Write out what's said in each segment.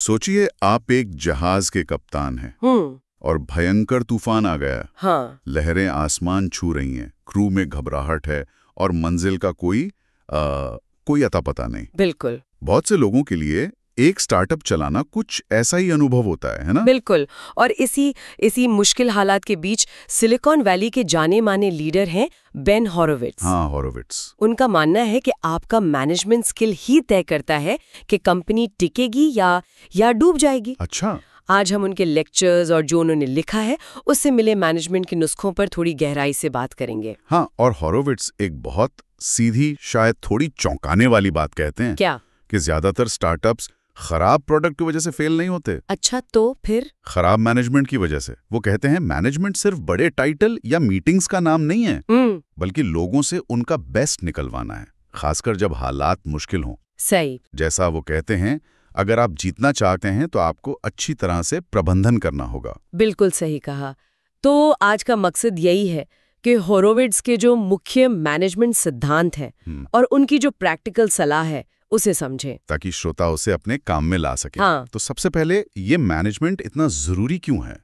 सोचिए आप एक जहाज के कप्तान हैं और भयंकर तूफान आ गया। हाँ। लहरें आसमान छू रही हैं, क्रू में घबराहट है और मंजिल का कोई अता पता नहीं। बिल्कुल बहुत से लोगों के लिए एक स्टार्टअप चलाना कुछ ऐसा ही अनुभव होता है ना? बिल्कुल। और इसी मुश्किल हालात के बीच सिलिकॉन वैली के जाने माने लीडर हैं बेन हॉरोविट्ज। हाँ, हॉरोविट्ज। उनका मानना है कि आपका मैनेजमेंट स्किल ही तय करता है कि कंपनी टिकेगी या डूब जाएगी। अच्छा। आज हम उनके लेक्चर्स और जो उन्होंने लिखा है उससे मिले मैनेजमेंट के नुस्खों पर थोड़ी गहराई से बात करेंगे। हाँ, और हॉरोविट्ज एक बहुत सीधी, शायद थोड़ी चौंकाने वाली बात कहते हैं। क्या? कि ज्यादातर स्टार्टअप्स खराब प्रोडक्ट की वजह से फेल नहीं होते। अच्छा, तो फिर? खराब मैनेजमेंट की वजह से। वो कहते हैं मैनेजमेंट सिर्फ बड़े टाइटल या मीटिंग्स का नाम नहीं है, बल्कि लोगों से उनका बेस्ट निकलवाना है, खासकर जब हालात मुश्किल हों। सही। जैसा वो कहते हैं, अगर आप जीतना चाहते हैं तो आपको अच्छी तरह से प्रबंधन करना होगा। बिल्कुल सही कहा। तो आज का मकसद यही है कि हॉरोविट्ज के जो मुख्य मैनेजमेंट सिद्धांत हैं और उनकी जो प्रैक्टिकल सलाह है उसे समझें, ताकि श्रोता उसे अपने काम में ला सके। हाँ। तो सबसे पहले ये मैनेजमेंट इतना जरूरी क्यों है?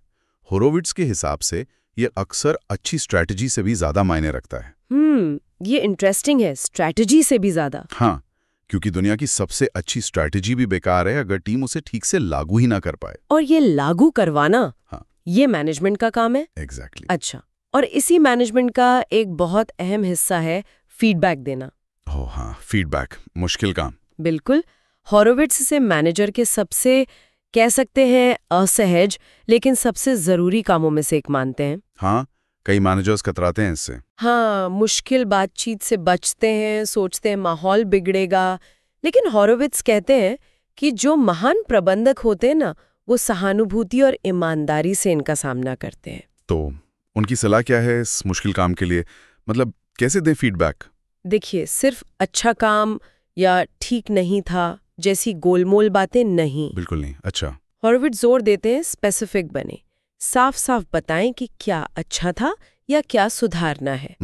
हॉरोविट्ज के हिसाब से ये अक्सर अच्छी स्ट्रैटेजी से भी ज्यादा मायने रखता है। ये इंटरेस्टिंग है, स्ट्रैटेजी से भी ज्यादा। हाँ, क्योंकि दुनिया की सबसे अच्छी स्ट्रैटेजी भी बेकार है अगर टीम उसे ठीक से लागू ही ना कर पाए। और ये लागू करवाना, हाँ, ये मैनेजमेंट का काम है। एग्जैक्टली। अच्छा, और इसी मैनेजमेंट का एक बहुत अहम हिस्सा है फीडबैक देना। ओह हाँ, फीडबैक, मुश्किल काम। बिल्कुल। हॉरोविट्ज से मैनेजर के सबसे, कह सकते हैं, असहज लेकिन सबसे जरूरी कामों में से एक मानते हैं। हाँ, कई मैनेजर्स कतराते हैं इससे। हाँ, मुश्किल बातचीत से बचते हैं, सोचते हैं माहौल बिगड़ेगा। लेकिन हॉरोविट्ज कहते हैं कि जो महान प्रबंधक होते हैं ना, वो सहानुभूति और ईमानदारी से इनका सामना करते हैं। तो उनकी सलाह क्या है इस मुश्किल काम के लिए? मतलब कैसे दें फीडबैक? देखिए, सिर्फ अच्छा काम या ठीक नहीं था जैसी गोलमोल बातें नहीं। बिल्कुल नहीं। अच्छा। हॉरोविट्ज जोर देते हैं स्पेसिफिक बने, साफ साफ बताएं कि क्या अच्छा था या क्या सुधारना है,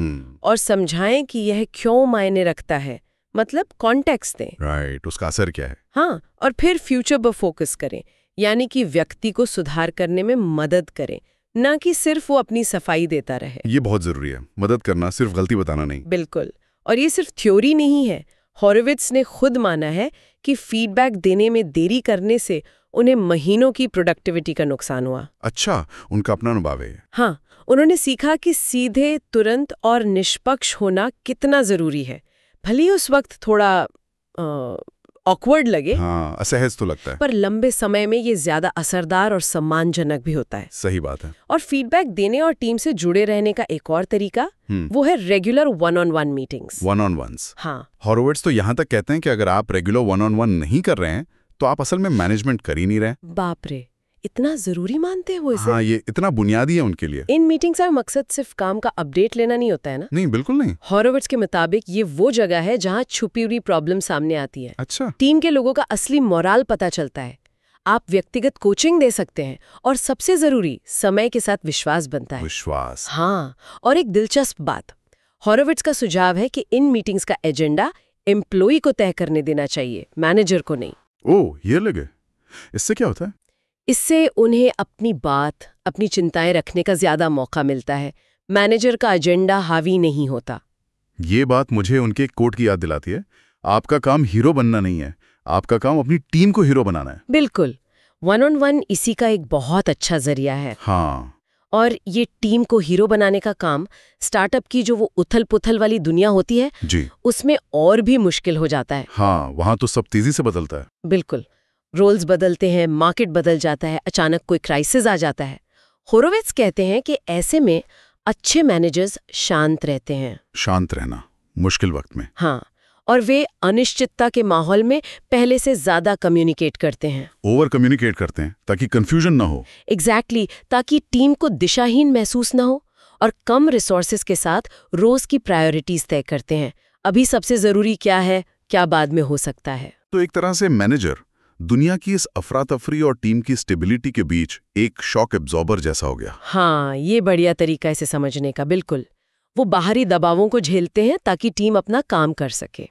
और समझाएं कि यह क्यों मायने रखता है, मतलब कॉन्टेक्स्ट दें। राइट, उसका असर क्या है? हाँ, और फिर फ्यूचर पर फोकस करें, यानी कि व्यक्ति को सुधार करने में मदद करें, ना कि सिर्फ वो अपनी सफाई देता रहे। ये बहुत जरूरी है, मदद करना, सिर्फ गलती बताना नहीं। बिल्कुल। और ये सिर्फ थ्योरी नहीं है, हॉरोविट्ज ने खुद माना है कि फीडबैक देने में देरी करने से उन्हें महीनों की प्रोडक्टिविटी का नुकसान हुआ। अच्छा, उनका अपना अनुभव है। हाँ, उन्होंने सीखा कि सीधे, तुरंत और निष्पक्ष होना कितना जरूरी है। भले ही उस वक्त थोड़ा ऑकवर्ड लगे, हाँ, असहज तो लगता है, पर लंबे समय में ये ज्यादा असरदार और सम्मानजनक भी होता है। सही बात है। और फीडबैक देने और टीम से जुड़े रहने का एक और तरीका, वो है रेगुलर वन-ऑन-वन मीटिंग्स। वन-ऑन-वन्स। हाँ। हॉरोविट्ज तो यहाँ तक कहते हैं कि अगर आप रेगुलर वन-ऑन-वन नहीं कर रहे हैं तो आप असल में मैनेजमेंट कर ही नहीं रहे। बाप रे, इतना जरूरी मानते हैं वो इसे? हाँ, ये इतना बुनियादी है उनके लिए। इन मीटिंग्स का मकसद सिर्फ काम का अपडेट लेना नहीं होता है ना? नहीं, बिल्कुल नहीं। हॉरोविट्ज के मुताबिक ये वो जगह है जहाँ छुपी हुई प्रॉब्लम सामने आती है। अच्छा। टीम के लोगों का असली मोराल पता चलता है। आप व्यक्तिगत कोचिंग दे सकते हैं, और सबसे जरूरी, समय के साथ विश्वास बनता है। विश्वास। हाँ, और एक दिलचस्प बात, हॉरोविट्ज का सुझाव है कि इन मीटिंग्स का एजेंडा एम्प्लॉई को तय करने देना चाहिए, मैनेजर को नहीं। ओह, ये लगे। इससे क्या होता है? इससे उन्हें अपनी बात, अपनी चिंताएं रखने का ज्यादा मौका मिलता है। मैनेजर का एजेंडा हावी नहीं होता। ये बात मुझे उनके एक कोट की याद दिलाती है, आपका काम हीरो बनना नहीं है, आपका काम अपनी टीम को हीरो बनाना है। बिल्कुल। वन-ऑन-वन इसी का एक बहुत अच्छा जरिया है। हाँ। और ये टीम को हीरो बनाने का काम स्टार्टअप की जो वो उथल-पुथल वाली दुनिया होती है जी, उसमें और भी मुश्किल हो जाता है। हाँ, वहाँ तो सब तेजी से बदलता है। बिल्कुल। रोल्स बदलते हैं, मार्केट बदल जाता है, अचानक कोई क्राइसिस आ जाता है। हॉरोविट्ज कहते हैं कि ऐसे में अच्छे मैनेजर्स शांत रहते हैं। शांत रहना मुश्किल वक्त में। हाँ, और वे अनिश्चितता के माहौल में पहले से ज्यादा कम्युनिकेट करते हैं। ओवर कम्युनिकेट करते हैं ताकि कंफ्यूजन ना हो। एग्जैक्टली, ताकि टीम को दिशाहीन महसूस ना हो। और कम रिसोर्सेज के साथ रोज की प्रायोरिटीज तय करते हैं, अभी सबसे जरूरी क्या है, क्या बाद में हो सकता है। तो एक तरह से मैनेजर दुनिया की इस अफरा तफरी और टीम की स्टेबिलिटी के बीच एक शॉक एब्जॉर्बर जैसा हो गया। हाँ, ये बढ़िया तरीका है इसे समझने का। बिल्कुल। वो बाहरी दबावों को झेलते हैं ताकि टीम अपना काम कर सके।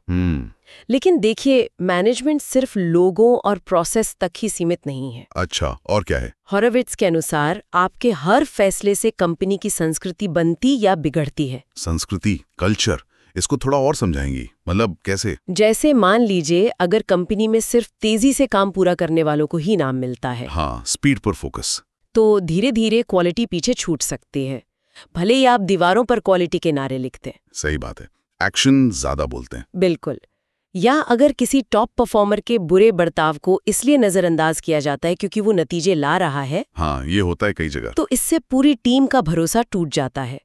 लेकिन देखिए, मैनेजमेंट सिर्फ लोगों और प्रोसेस तक ही सीमित नहीं है। अच्छा, और क्या है? हॉरोविट्ज के अनुसार आपके हर फैसले से कंपनी की संस्कृति बनती या बिगड़ती है। संस्कृति, कल्चर, इसको थोड़ा और समझाएंगी? मतलब कैसे? जैसे मान लीजिए, अगर कंपनी में सिर्फ तेजी से काम पूरा करने वालों को ही नाम मिलता है, हाँ, स्पीड पर फोकस, तो धीरे धीरे क्वालिटी पीछे छूट सकती है, भले ही आप दीवारों पर क्वालिटी के नारे लिखते हैं। सही बात है, एक्शन ज्यादा बोलते हैं। बिल्कुल। या अगर किसी टॉप परफॉर्मर के बुरे बर्ताव को इसलिए नजरअंदाज किया जाता है क्योंकि वो नतीजे ला रहा है, हाँ, ये होता है कई जगह, तो इससे पूरी टीम का भरोसा टूट जाता है।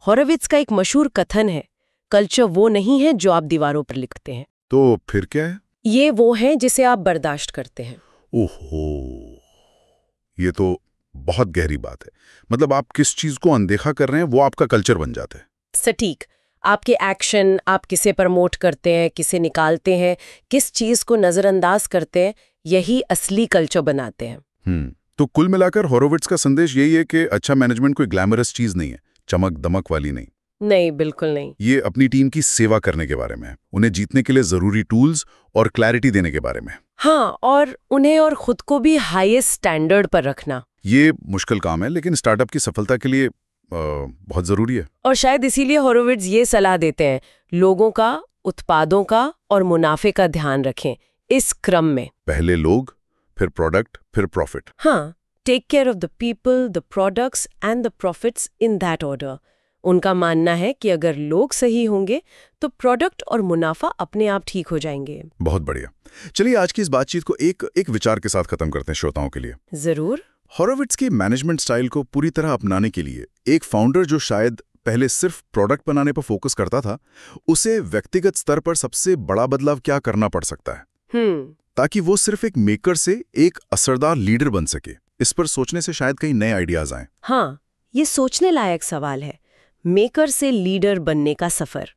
हॉरोविट्ज का एक मशहूर कथन है, कल्चर वो नहीं है जो आप दीवारों पर लिखते हैं। तो फिर क्या है? ये वो है जिसे आप बर्दाश्त करते हैं। ओहो, ये तो बहुत गहरी बात है। मतलब आप किस चीज को अनदेखा कर रहे हैं वो आपका कल्चर बन जाता है। सटीक। आपके एक्शन, आप किसे प्रमोट करते हैं, किसे निकालते हैं, किस चीज को नजरअंदाज करते हैं, यही असली कल्चर बनाते हैं। तो कुल मिलाकर हॉरोविट्ज का संदेश यही है कि अच्छा मैनेजमेंट कोई ग्लैमरस चीज नहीं है, चमक दमक वाली नहीं। नहीं, बिल्कुल नहीं। ये अपनी टीम की सेवा करने के बारे में है, उन्हें जीतने के लिए जरूरी टूल्स और क्लैरिटी देने के बारे में। हाँ, और उन्हें और खुद को भी हाईएस्ट स्टैंडर्ड पर रखना। ये मुश्किल काम है, लेकिन स्टार्टअप की सफलता के लिए बहुत जरूरी है। और शायद इसीलिए हॉरोविट्ज ये सलाह देते हैं, लोगों का, उत्पादों का और मुनाफे का ध्यान रखें इस क्रम में। पहले लोग, फिर प्रोडक्ट, फिर प्रॉफिट। हाँ, take care of the people, the products and the profits in that order. उनका मानना है कि अगर लोग सही होंगे तो प्रोडक्ट और मुनाफा अपने आप ठीक हो जाएंगे। बहुत बढ़िया। चलिए आज की इस बातचीत को एक विचार के साथ खत्म करते हैं श्रोताओं के लिए। जरूर। हॉरोविट्ज की मैनेजमेंट स्टाइल को पूरी तरह अपनाने के लिए एक फाउंडर जो शायद पहले सिर्फ प्रोडक्ट बनाने पर फोकस करता था, उसे व्यक्तिगत स्तर पर सबसे बड़ा बदलाव क्या करना पड़ सकता है ताकि वो सिर्फ एक मेकर से एक असरदार लीडर बन सके? इस पर सोचने से शायद कई नए आइडियाज आए। हाँ, ये सोचने लायक सवाल है, मेकर से लीडर बनने का सफर।